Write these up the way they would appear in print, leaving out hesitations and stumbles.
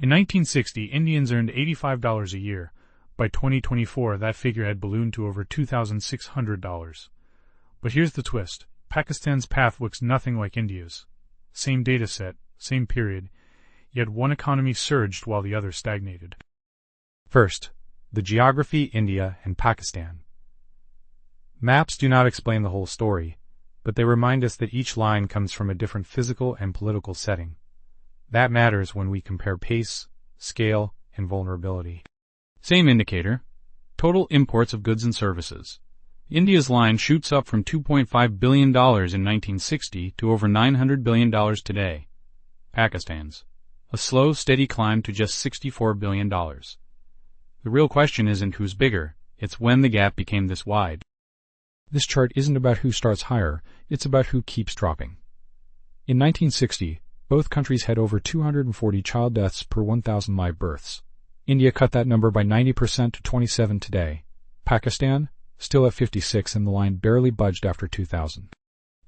In 1960, Indians earned $85 a year. By 2024, that figure had ballooned to over $2,600. But here's the twist. Pakistan's path looks nothing like India's. Same data set, same period, yet one economy surged while the other stagnated. First, the geography, India, and Pakistan. Maps do not explain the whole story, but they remind us that each line comes from a different physical and political setting. That matters when we compare pace, scale, and vulnerability. Same indicator. Total imports of goods and services. India's line shoots up from $2.5 billion in 1960 to over $900 billion today. Pakistan's. A slow, steady climb to just $64 billion. The real question isn't who's bigger, it's when the gap became this wide. This chart isn't about who starts higher, it's about who keeps dropping. In 1960, both countries had over 240 child deaths per 1,000 live births. India cut that number by 90% to 27 today. Pakistan, still at 56, and the line barely budged after 2000.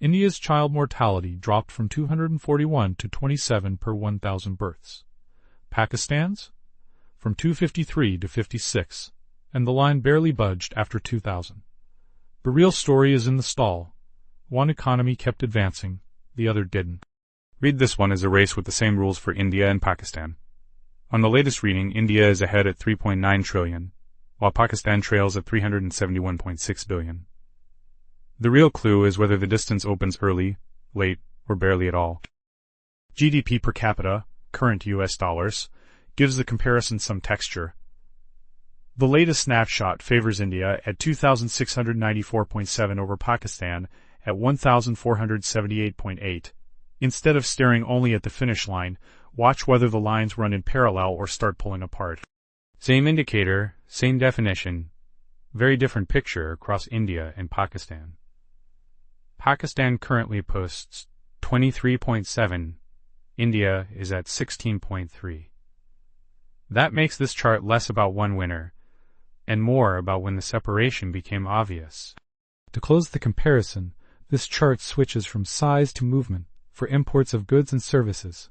India's child mortality dropped from 241 to 27 per 1,000 births. Pakistan's? From 253 to 56, and the line barely budged after 2000. The real story is in the stall. One economy kept advancing, the other didn't. Read this one as a race with the same rules for India and Pakistan. On the latest reading, India is ahead at $3.9 trillion, while Pakistan trails at $371.6 billion. The real clue is whether the distance opens early, late, or barely at all. GDP per capita, current US dollars, gives the comparison some texture. The latest snapshot favors India at 2,694.7 over Pakistan at 1,478.8. Instead of staring only at the finish line, watch whether the lines run in parallel or start pulling apart. Same indicator, same definition, very different picture across India and Pakistan. Pakistan currently posts 23.7, India is at 16.3. That makes this chart less about one winner, and more about when the separation became obvious. To close the comparison, this chart switches from size to movement for imports of goods and services,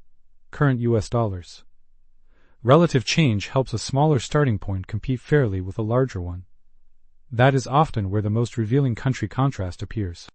current US dollars. Relative change helps a smaller starting point compete fairly with a larger one. That is often where the most revealing country contrast appears.